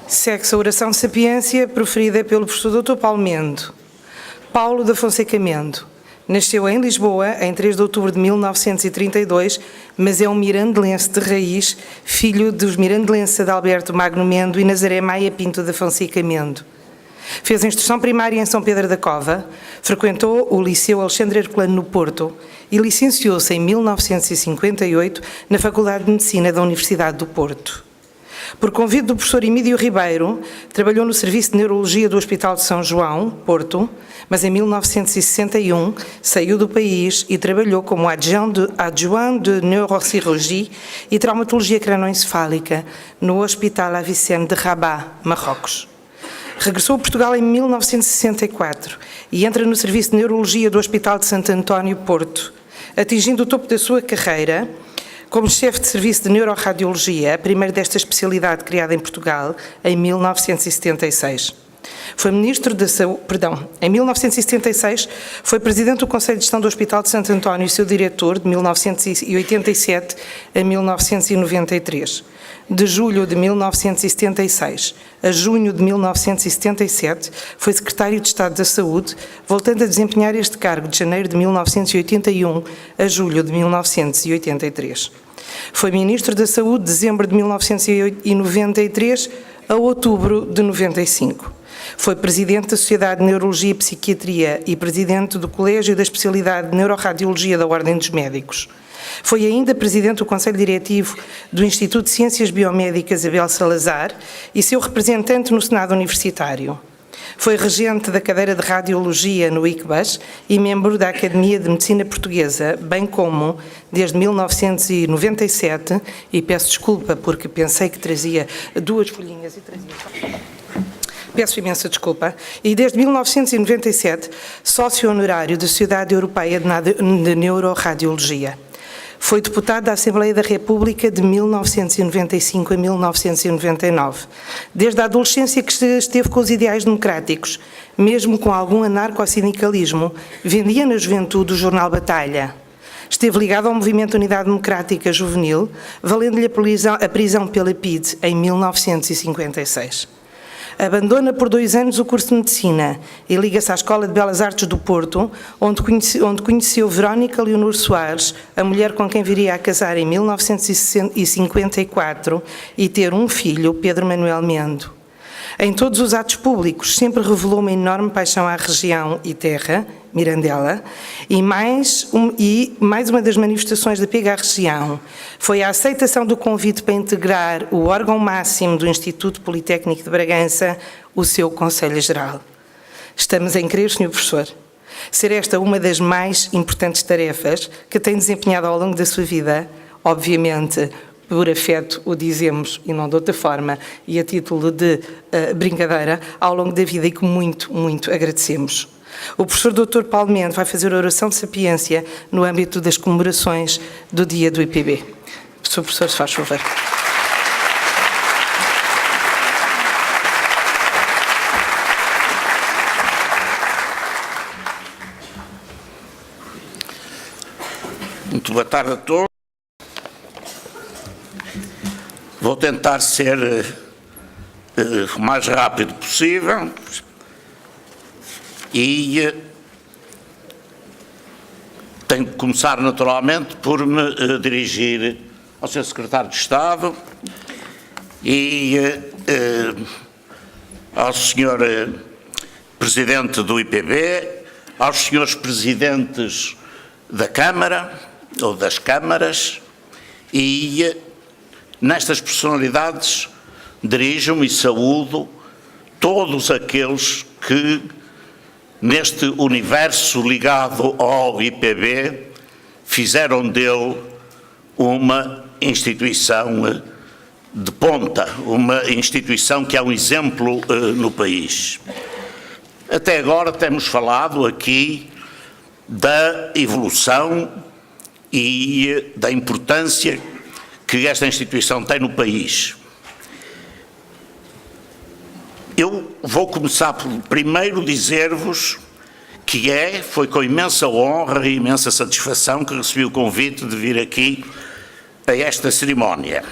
Segue-se a oração de sapiência proferida pelo professor Dr. Paulo Mendo. Paulo da Fonseca Mendo nasceu em Lisboa em 3 de outubro de 1932, mas é um mirandelense de raiz, filho dos mirandelenses Adalberto Magno Mendo e Nazaré Maia Pinto da Fonseca Mendo. Fez a instrução primária em São Pedro da Cova, frequentou o Liceu Alexandre Herculano no Porto e licenciou-se em 1958 na Faculdade de Medicina da Universidade do Porto. Por convite do professor Emílio Ribeiro, trabalhou no Serviço de Neurologia do Hospital de São João, Porto, mas em 1961 saiu do país e trabalhou como adjoint de Neurocirurgie e Traumatologia Cranoencefálica no Hospital Avicenne de Rabat, Marrocos. Regressou a Portugal em 1964 e entra no Serviço de Neurologia do Hospital de Santo António, Porto, atingindo o topo da sua carreira como chefe de Serviço de Neuroradiologia, a primeira desta especialidade criada em Portugal, em 1976. Foi Ministro da Saúde, em 1976 foi Presidente do Conselho de Gestão do Hospital de Santo António e seu diretor de 1987 a 1993. De julho de 1976 a junho de 1977, foi Secretário de Estado da Saúde, voltando a desempenhar este cargo de janeiro de 1981 a julho de 1983. Foi Ministro da Saúde de dezembro de 1993 a outubro de 95. Foi Presidente da Sociedade de Neurologia e Psiquiatria e Presidente do Colégio da Especialidade de Neuroradiologia da Ordem dos Médicos. Foi ainda Presidente do Conselho Diretivo do Instituto de Ciências Biomédicas Abel Salazar e seu representante no Senado Universitário. Foi regente da cadeira de Radiologia no ICBAS e membro da Academia de Medicina Portuguesa, bem como, desde 1997, e peço desculpa porque pensei que trazia duas folhinhas e trazia... Peço imensa desculpa. E desde 1997, sócio honorário da Sociedade Europeia de Neuroradiologia. Foi deputado da Assembleia da República de 1995 a 1999. Desde a adolescência que esteve com os ideais democráticos, mesmo com algum anarco-sindicalismo, vendia na juventude o jornal Batalha. Esteve ligado ao Movimento Unidade Democrática Juvenil, valendo-lhe a prisão pela PIDE em 1956. Abandona por 2 anos o curso de Medicina e liga-se à Escola de Belas Artes do Porto, onde conheceu Verónica Leonor Soares, a mulher com quem viria a casar em 1954 e ter um filho, Pedro Manuel Mendo. Em todos os atos públicos sempre revelou uma enorme paixão à região e terra, Mirandela, e mais uma das manifestações de apego à região foi a aceitação do convite para integrar o órgão máximo do Instituto Politécnico de Bragança, o seu Conselho Geral. Estamos em crer, Sr. Professor, ser esta uma das mais importantes tarefas que tem desempenhado ao longo da sua vida, obviamente, por afeto o dizemos e não de outra forma, e a título de brincadeira, ao longo da vida e que muito, muito agradecemos. O professor Dr. Paulo Mendo vai fazer a oração de sapiência no âmbito das comemorações do dia do IPB. Sr. Professor, se faz favor. Muito boa tarde a todos. Vou tentar ser o mais rápido possível e tenho que começar naturalmente por me dirigir ao Sr. Secretário de Estado e ao Sr. Presidente do IPB, aos Srs. Presidentes da Câmara ou das Câmaras e nestas personalidades dirijo-me e saúdo todos aqueles que neste universo ligado ao IPB fizeram dele uma instituição de ponta, uma instituição que é um exemplo no país. Até agora temos falado aqui da evolução e da importância que esta instituição tem no país. Eu vou começar por primeiro dizer-vos que foi com imensa honra e imensa satisfação que recebi o convite de vir aqui a esta cerimónia.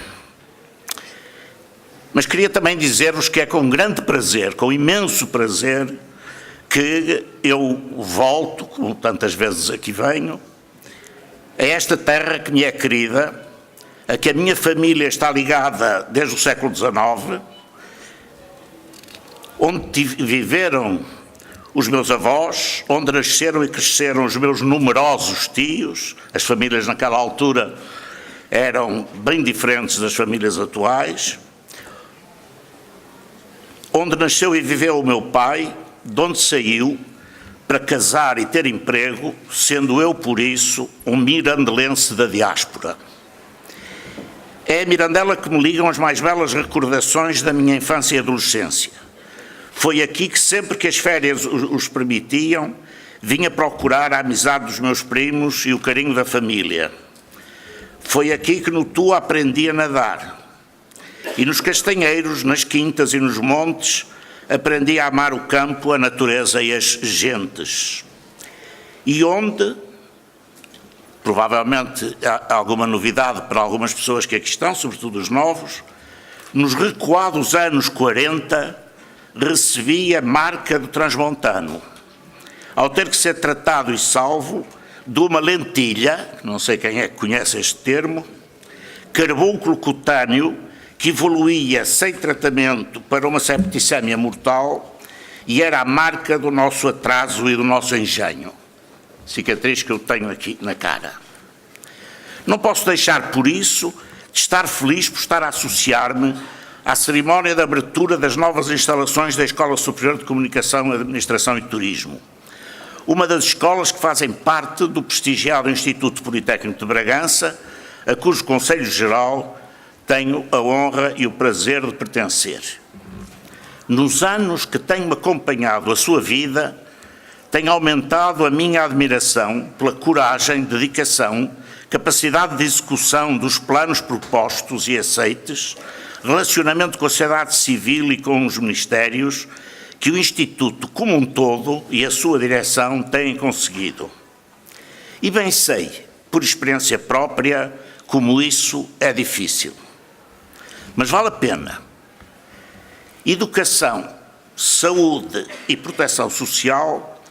Mas queria também dizer-vos que é com grande prazer, com imenso prazer, que eu volto, como tantas vezes aqui venho, a esta terra que me é querida, a que a minha família está ligada desde o século XIX, onde viveram os meus avós, onde nasceram e cresceram os meus numerosos tios. As famílias naquela altura eram bem diferentes das famílias atuais. Onde nasceu e viveu o meu pai, de onde saiu para casar e ter emprego, sendo eu, por isso, um mirandelense da diáspora. É a Mirandela que me ligam as mais belas recordações da minha infância e adolescência. Foi aqui que, sempre que as férias os permitiam, vinha procurar a amizade dos meus primos e o carinho da família. Foi aqui que no Tua aprendi a nadar. E nos castanheiros, nas quintas e nos montes, aprendi a amar o campo, a natureza e as gentes. E onde, provavelmente há alguma novidade para algumas pessoas que aqui estão, sobretudo os novos, nos recuados anos 40, recebi a marca do transmontano, ao ter que ser tratado e salvo de uma lentilha, não sei quem é que conhece este termo, carbúnculo cutâneo, que evoluía sem tratamento para uma septicémia mortal e era a marca do nosso atraso e do nosso engenho. Cicatriz que eu tenho aqui na cara. Não posso deixar, por isso, de estar feliz por estar a associar-me à cerimónia de abertura das novas instalações da Escola Superior de Comunicação, Administração e Turismo. Uma das escolas que fazem parte do prestigiado Instituto Politécnico de Bragança, a cujo Conselho Geral tenho a honra e o prazer de pertencer. Nos anos que tenho acompanhado a sua vida, tem aumentado a minha admiração pela coragem, dedicação, capacidade de execução dos planos propostos e aceites, relacionamento com a sociedade civil e com os ministérios, que o Instituto como um todo e a sua direção têm conseguido. E bem sei, por experiência própria, como isso é difícil. Mas vale a pena. Educação, saúde e proteção social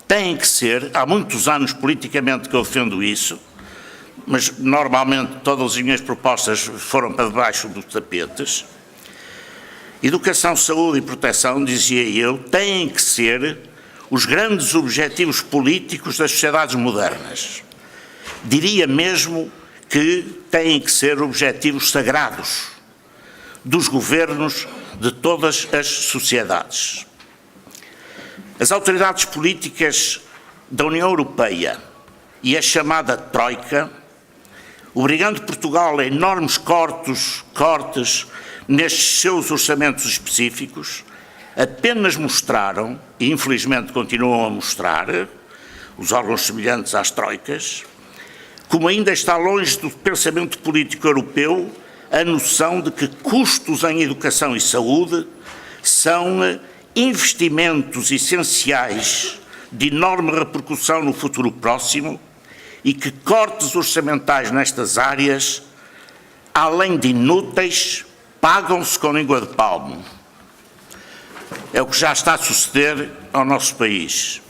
têm que ser, há muitos anos politicamente que eu defendo isso, mas normalmente todas as minhas propostas foram para debaixo dos tapetes. Educação, saúde e proteção, dizia eu, têm que ser os grandes objetivos políticos das sociedades modernas. Diria mesmo que têm que ser objetivos sagrados dos governos de todas as sociedades. As autoridades políticas da União Europeia e a chamada Troika, obrigando Portugal a enormes cortes nestes seus orçamentos específicos, apenas mostraram, e infelizmente continuam a mostrar, os órgãos semelhantes às Troicas, como ainda está longe do pensamento político europeu a noção de que custos em educação e saúde são investimentos essenciais de enorme repercussão no futuro próximo e que cortes orçamentais nestas áreas, além de inúteis, pagam-se com língua de palmo. É o que já está a suceder ao nosso país.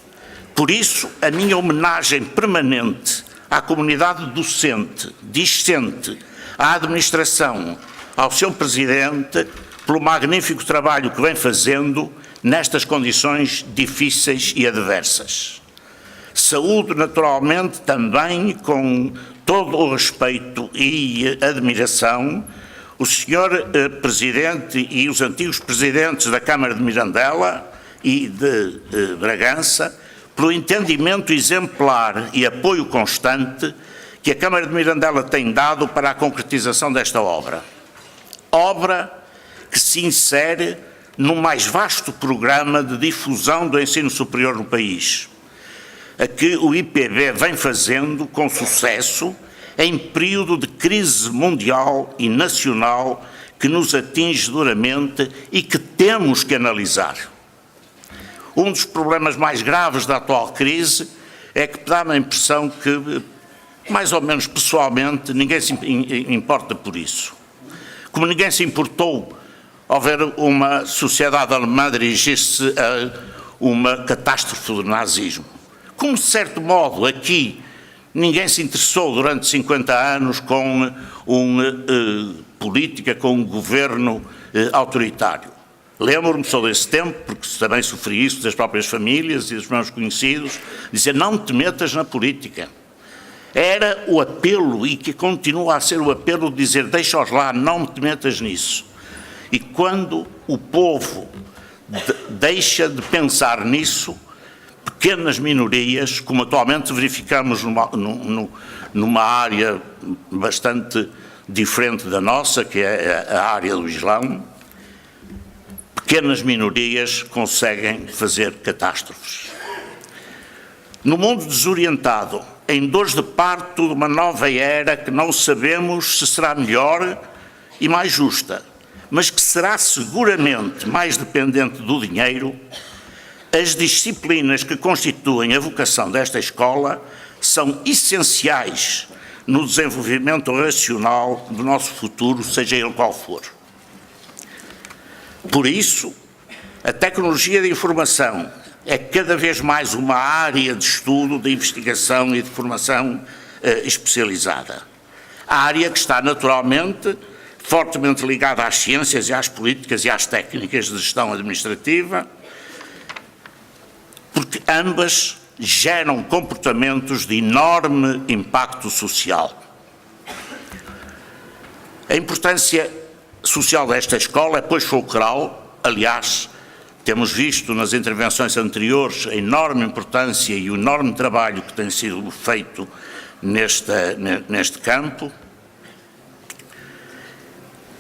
Por isso, a minha homenagem permanente à comunidade docente, discente, à administração, ao seu presidente, pelo magnífico trabalho que vem fazendo nestas condições difíceis e adversas. Saúde, naturalmente, também com todo o respeito e admiração, o senhor Presidente e os antigos Presidentes da Câmara de Mirandela e de Bragança, pelo entendimento exemplar e apoio constante que a Câmara de Mirandela tem dado para a concretização desta obra. Obra que se insere no mais vasto programa de difusão do ensino superior no país, a que o IPB vem fazendo com sucesso em período de crise mundial e nacional que nos atinge duramente e que temos que analisar. Um dos problemas mais graves da atual crise é que dá-me a impressão que, mais ou menos pessoalmente, ninguém se importa por isso. Como ninguém se importou houver uma sociedade alemã dirigir-se a uma catástrofe do nazismo. Como, de certo modo, aqui ninguém se interessou durante 50 anos com política, com um governo autoritário. Lembro-me só desse tempo, porque também sofri isso das próprias famílias e dos meus conhecidos, dizer não te metas na política. Era o apelo, e que continua a ser o apelo de dizer deixa-os lá, não te metas nisso. E quando o povo deixa de pensar nisso, pequenas minorias, como atualmente verificamos numa área bastante diferente da nossa, que é a área do Islão, pequenas minorias conseguem fazer catástrofes. No mundo desorientado, em dores de parto de uma nova era que não sabemos se será melhor e mais justa, mas que será seguramente mais dependente do dinheiro, as disciplinas que constituem a vocação desta escola são essenciais no desenvolvimento racional do nosso futuro, seja ele qual for. Por isso, a tecnologia de informação é cada vez mais uma área de estudo, de investigação e de formação especializada. A área que está naturalmente fortemente ligada às ciências e às políticas e às técnicas de gestão administrativa, porque ambas geram comportamentos de enorme impacto social. A importância social desta escola é, pois, fulcral. Aliás, temos visto nas intervenções anteriores a enorme importância e o enorme trabalho que tem sido feito neste campo,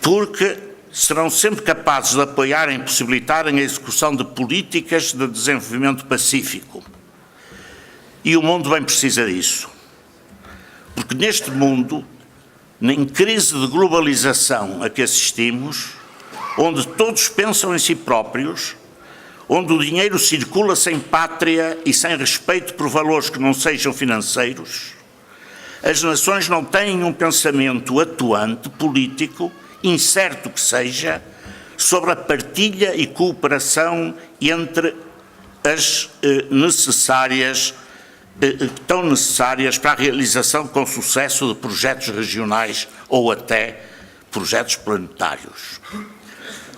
porque serão sempre capazes de apoiar e possibilitarem a execução de políticas de desenvolvimento pacífico. E o mundo bem precisa disso. Porque neste mundo, em crise de globalização a que assistimos, onde todos pensam em si próprios, onde o dinheiro circula sem pátria e sem respeito por valores que não sejam financeiros, as nações não têm um pensamento atuante, político, incerto que seja, sobre a partilha e cooperação entre as tão necessárias para a realização com sucesso de projetos regionais ou até projetos planetários.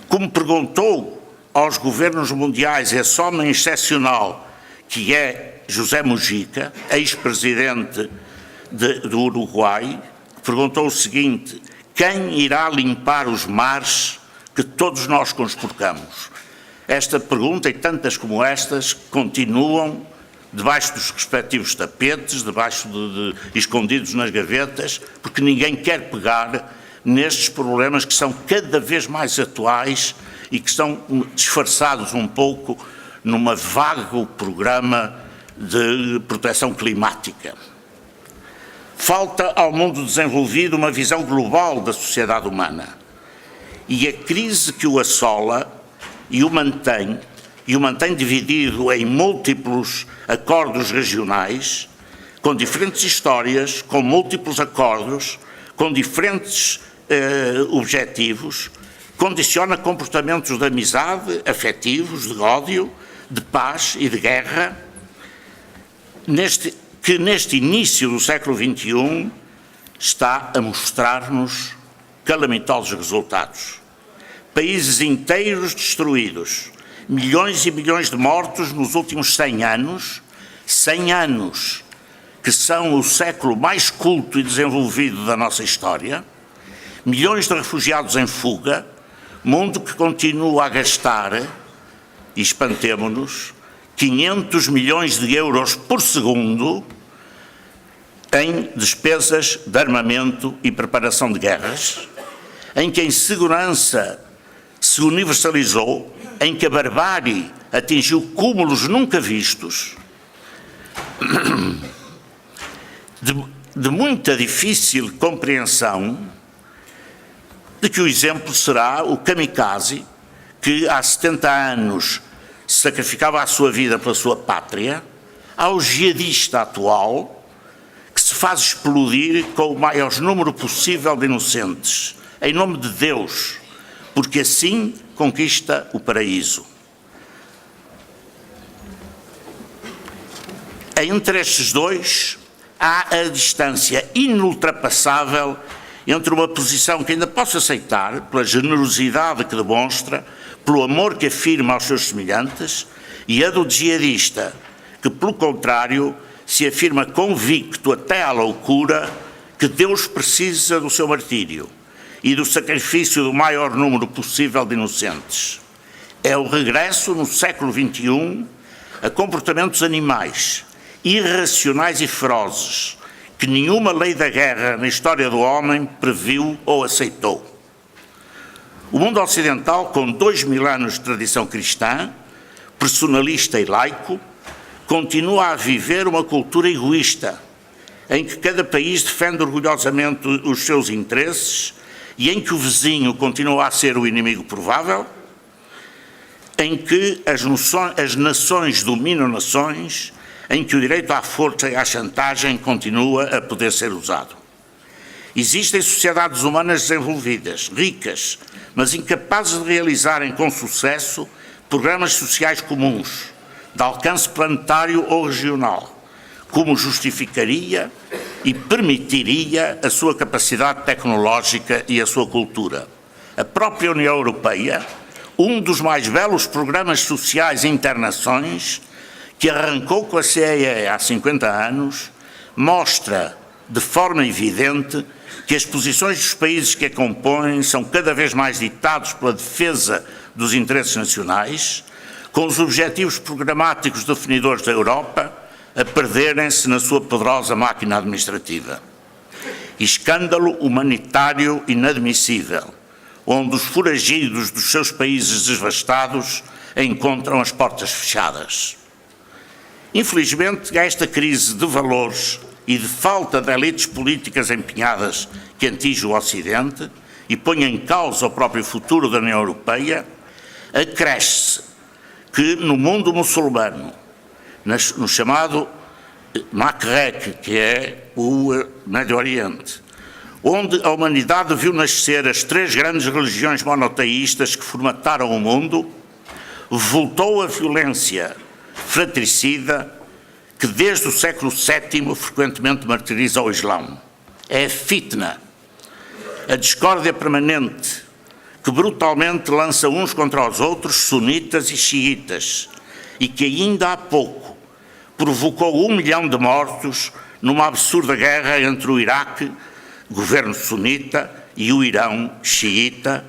Como perguntou aos governos mundiais esse homem excepcional que é José Mujica, ex-presidente do Uruguai, perguntou o seguinte: quem irá limpar os mares que todos nós conspurcamos? Esta pergunta e tantas como estas continuam debaixo dos respectivos tapetes, escondidos nas gavetas, porque ninguém quer pegar nestes problemas que são cada vez mais atuais e que estão disfarçados um pouco num vago programa de proteção climática. Falta ao mundo desenvolvido uma visão global da sociedade humana. E a crise que o assola e o mantém dividido em múltiplos acordos regionais, com diferentes histórias, com múltiplos acordos, com diferentes objetivos, condiciona comportamentos de amizade, afetivos, de ódio, de paz e de guerra, que neste início do século XXI está a mostrar-nos calamitosos resultados. Países inteiros destruídos, milhões e milhões de mortos nos últimos 100 anos, que são o século mais culto e desenvolvido da nossa história, milhões de refugiados em fuga, mundo que continua a gastar, e espantemo-nos, 500 milhões de euros por segundo em despesas de armamento e preparação de guerras, em que a insegurança se universalizou, em que a barbárie atingiu cúmulos nunca vistos, de muita difícil compreensão, de que o exemplo será o kamikaze, que há 70 anos sacrificava a sua vida pela sua pátria, ao jihadista atual, que se faz explodir com o maior número possível de inocentes, em nome de Deus, porque assim conquista o paraíso. Entre estes dois, há a distância inultrapassável entre uma posição que ainda posso aceitar, pela generosidade que demonstra, pelo amor que afirma aos seus semelhantes, e a do jihadista, que, pelo contrário, se afirma convicto até à loucura que Deus precisa do seu martírio e do sacrifício do maior número possível de inocentes. É o regresso, no século XXI, a comportamentos animais, irracionais e ferozes, que nenhuma lei da guerra na história do homem previu ou aceitou. O mundo ocidental, com 2000 anos de tradição cristã, personalista e laico, continua a viver uma cultura egoísta, em que cada país defende orgulhosamente os seus interesses e em que o vizinho continua a ser o inimigo provável, em que as nações dominam nações, em que o direito à força e à chantagem continua a poder ser usado. Existem sociedades humanas desenvolvidas, ricas, mas incapazes de realizarem com sucesso programas sociais comuns, de alcance planetário ou regional, como justificaria e permitiria a sua capacidade tecnológica e a sua cultura. A própria União Europeia, um dos mais belos programas sociais internações, que arrancou com a CEE há 50 anos, mostra de forma evidente que as posições dos países que a compõem são cada vez mais ditados pela defesa dos interesses nacionais, com os objetivos programáticos definidores da Europa a perderem-se na sua poderosa máquina administrativa. Escândalo humanitário inadmissível, onde os foragidos dos seus países devastados encontram as portas fechadas. Infelizmente, esta crise de valores e de falta de elites políticas empenhadas que atinge o Ocidente e põe em causa o próprio futuro da União Europeia, acresce que no mundo muçulmano, no chamado Maghreb, que é o Médio Oriente, onde a humanidade viu nascer as 3 grandes religiões monoteístas que formataram o mundo, voltou a violência fratricida que desde o século VII frequentemente martiriza o Islão. É a fitna, a discórdia permanente que brutalmente lança uns contra os outros sunitas e xiitas e que ainda há pouco provocou 1 milhão de mortos numa absurda guerra entre o Iraque, governo sunita, e o Irão, xiita,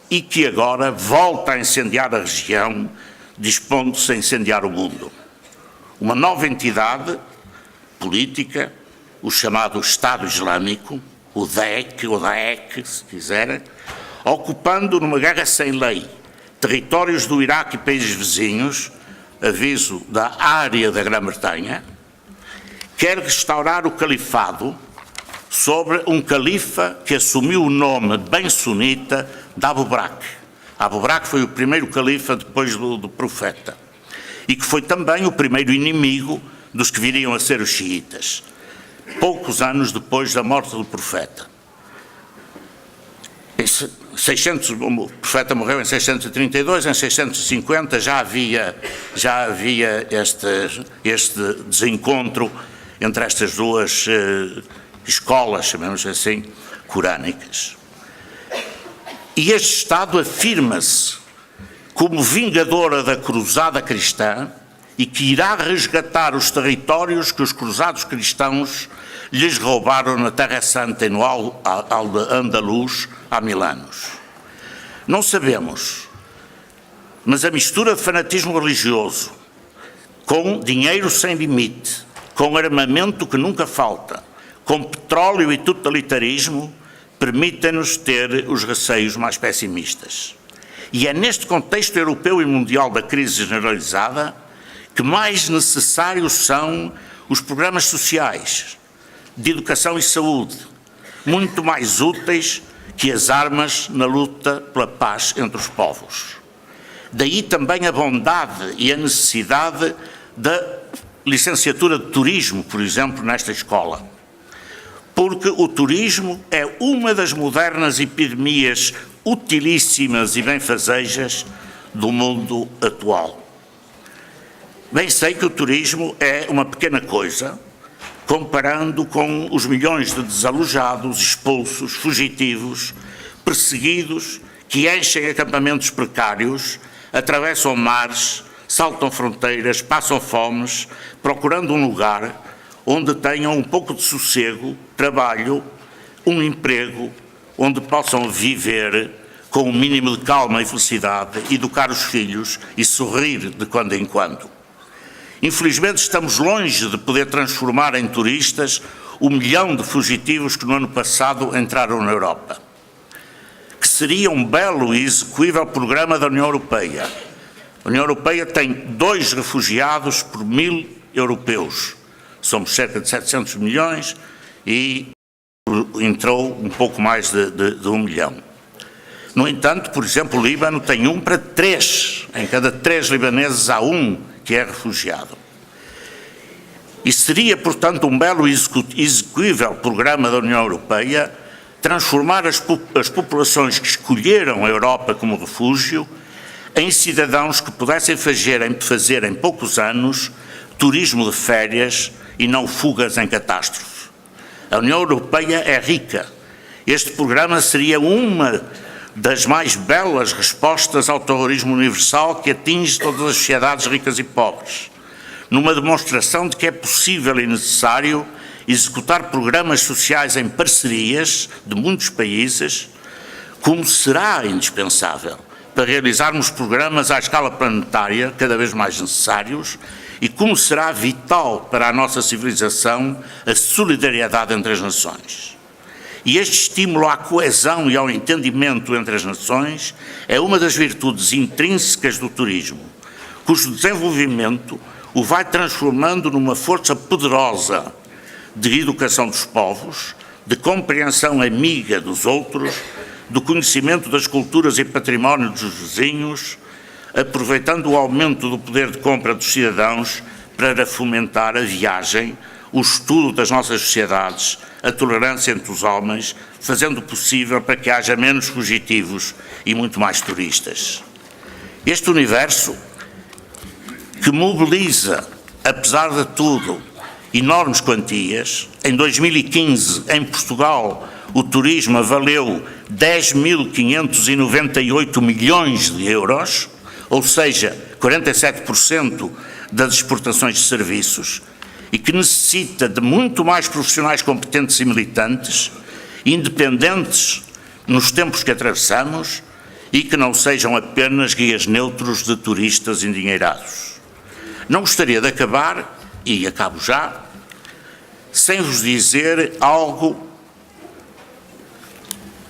e que agora volta a incendiar a região, dispondo-se a incendiar o mundo. Uma nova entidade política, o chamado Estado Islâmico, o DAEC, se quiserem, ocupando numa guerra sem lei territórios do Iraque e países vizinhos, aviso da área da Grã-Bretanha, quer restaurar o califado sobre um califa que assumiu o nome bem sunita de Abu Bakr. Abu Bakr foi o primeiro califa depois do profeta e que foi também o primeiro inimigo dos que viriam a ser os xiitas, poucos anos depois da morte do profeta. O profeta morreu em 632, em 650 já havia este desencontro entre estas duas escolas, chamemos assim, corânicas. E este Estado afirma-se como vingadora da cruzada cristã e que irá resgatar os territórios que os cruzados cristãos lhes roubaram na Terra Santa e no Al-Andalus há 1000 anos. Não sabemos, mas a mistura de fanatismo religioso com dinheiro sem limite, com armamento que nunca falta, com petróleo e totalitarismo, permitem-nos ter os receios mais pessimistas. E é neste contexto europeu e mundial da crise generalizada que mais necessários são os programas sociais, de educação e saúde, muito mais úteis que as armas na luta pela paz entre os povos. Daí também a bondade e a necessidade da licenciatura de turismo, por exemplo, nesta escola. Porque o turismo é uma das modernas epidemias utilíssimas e benfazejas do mundo atual. Bem sei que o turismo é uma pequena coisa, comparando com os milhões de desalojados, expulsos, fugitivos, perseguidos, que enchem acampamentos precários, atravessam mares, saltam fronteiras, passam fomes, procurando um lugar onde tenham um pouco de sossego, trabalho, um emprego, onde possam viver com um mínimo de calma e felicidade, educar os filhos e sorrir de quando em quando. Infelizmente estamos longe de poder transformar em turistas o 1 milhão de fugitivos que no ano passado entraram na Europa, que seria um belo e execuível programa da União Europeia. A União Europeia tem 2 refugiados por 1000 europeus. Somos cerca de 700 milhões e entrou um pouco mais de 1 milhão. No entanto, por exemplo, o Líbano tem 1 para 3. Em cada 3 libaneses há 1 que é refugiado. E seria, portanto, um belo e execuível programa da União Europeia transformar as populações que escolheram a Europa como refúgio em cidadãos que pudessem fazer em poucos anos turismo de férias e não fugas em catástrofe. A União Europeia é rica. Este programa seria uma das mais belas respostas ao terrorismo universal que atinge todas as sociedades ricas e pobres, numa demonstração de que é possível e necessário executar programas sociais em parcerias de muitos países, como será indispensável para realizarmos programas à escala planetária cada vez mais necessários e como será vital para a nossa civilização a solidariedade entre as nações. E este estímulo à coesão e ao entendimento entre as nações é uma das virtudes intrínsecas do turismo, cujo desenvolvimento o vai transformando numa força poderosa de educação dos povos, de compreensão amiga dos outros, do conhecimento das culturas e património dos vizinhos, aproveitando o aumento do poder de compra dos cidadãos para fomentar a viagem, o estudo das nossas sociedades, a tolerância entre os homens, fazendo possível para que haja menos fugitivos e muito mais turistas. Este universo que mobiliza, apesar de tudo, enormes quantias. Em 2015, em Portugal, o turismo valeu 10.598 milhões de euros, ou seja, 47% das exportações de serviços, e que necessita de muito mais profissionais competentes e militantes, independentes nos tempos que atravessamos e que não sejam apenas guias neutros de turistas endinheirados. Não gostaria de acabar, e acabo já, sem vos dizer algo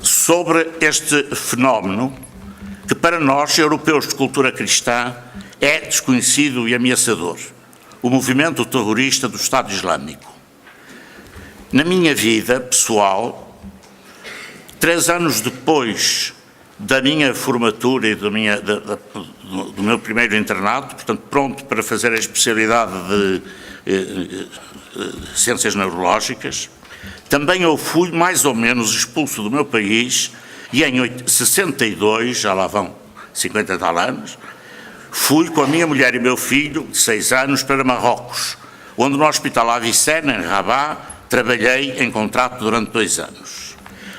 sobre este fenómeno que para nós, europeus de cultura cristã, é desconhecido e ameaçador: o movimento terrorista do Estado Islâmico. Na minha vida pessoal, 3 anos depois da minha formatura e do meu primeiro internato, portanto pronto para fazer a especialidade de Ciências Neurológicas, também eu fui mais ou menos expulso do meu país e em 62, já lá vão 50 e tal anos, fui com a minha mulher e meu filho, de 6 anos, para Marrocos, onde no Hospital Avicenne, em Rabat, trabalhei em contrato durante 2 anos.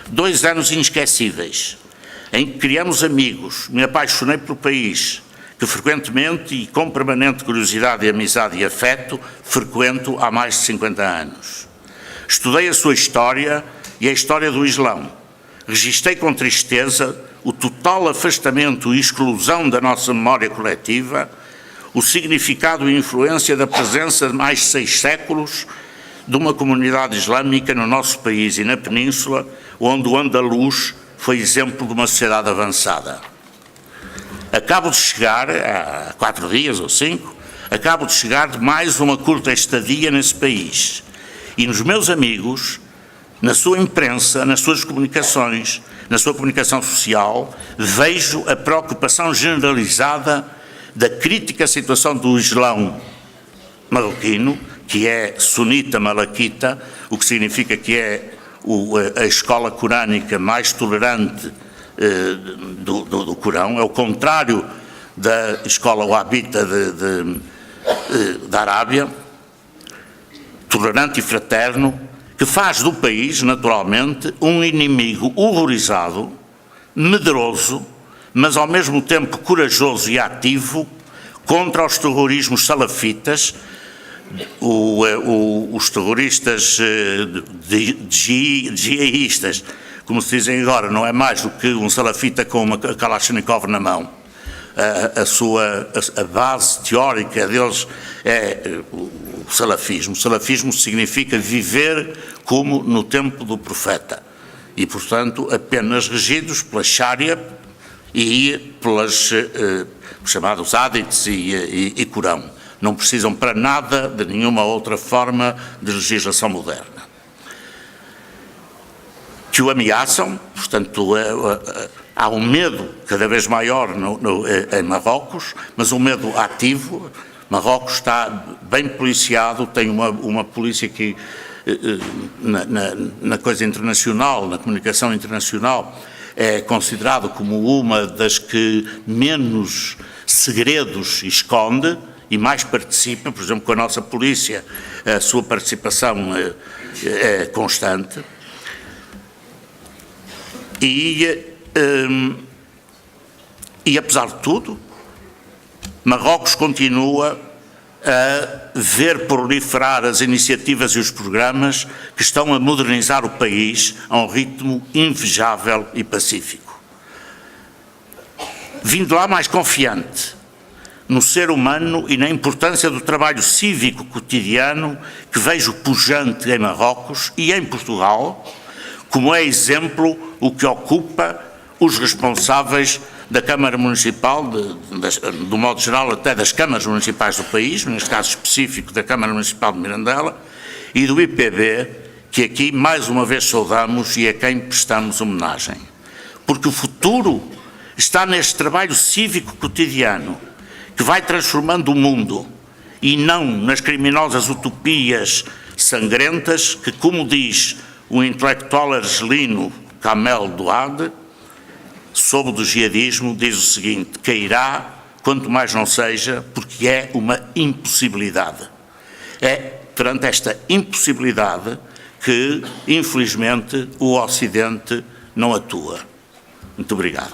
2 anos inesquecíveis, em que criamos amigos, me apaixonei pelo país, que frequentemente e com permanente curiosidade, amizade e afeto, frequento há mais de 50 anos. Estudei a sua história e a história do Islão. Registrei com tristeza o total afastamento e exclusão da nossa memória coletiva, o significado e influência da presença de mais de 6 séculos de uma comunidade islâmica no nosso país e na Península, onde o andaluz foi exemplo de uma sociedade avançada. Acabo de chegar, há 4 dias ou 5, acabo de chegar de mais uma curta estadia nesse país. E nos meus amigos, na sua imprensa, nas suas comunicações, na sua comunicação social, vejo a preocupação generalizada da crítica situação do Islão marroquino, que é sunita malaquita, o que significa que é a escola corânica mais tolerante do Corão, é o contrário da escola wahhabita da Arábia, tolerante e fraterno, que faz do país, naturalmente, um inimigo horrorizado, medroso, mas ao mesmo tempo corajoso e ativo contra os terrorismos salafitas, os terroristas jihadistas, como se dizem agora, não é mais do que um salafita com uma Kalashnikov na mão. A base teórica deles é o salafismo. O salafismo significa viver como no tempo do profeta e, portanto, apenas regidos pela Sharia e pelos chamados hadiths e Corão. Não precisam para nada de nenhuma outra forma de legislação moderna. Que o ameaçam, portanto, há um medo cada vez maior em Marrocos, mas um medo ativo. Marrocos está bem policiado, tem uma polícia que, na coisa internacional, na comunicação internacional, é considerado como uma das que menos segredos esconde e mais participa. Por exemplo, com a nossa polícia, a sua participação é constante. E apesar de tudo, Marrocos continua a ver proliferar as iniciativas e os programas que estão a modernizar o país a um ritmo invejável e pacífico. Vindo lá mais confiante no ser humano e na importância do trabalho cívico cotidiano que vejo pujante em Marrocos e em Portugal, como é exemplo o que ocupa os responsáveis da Câmara Municipal, do modo geral até das câmaras municipais do país, neste caso específico da Câmara Municipal de Mirandela, e do IPB, que aqui mais uma vez saudamos e a quem prestamos homenagem. Porque o futuro está neste trabalho cívico cotidiano, que vai transformando o mundo, e não nas criminosas utopias sangrentas que, como diz o intelectual argelino Kamel Douad, sobre o jihadismo, diz o seguinte: cairá, quanto mais não seja, porque é uma impossibilidade. É perante esta impossibilidade que, infelizmente, o Ocidente não atua. Muito obrigado.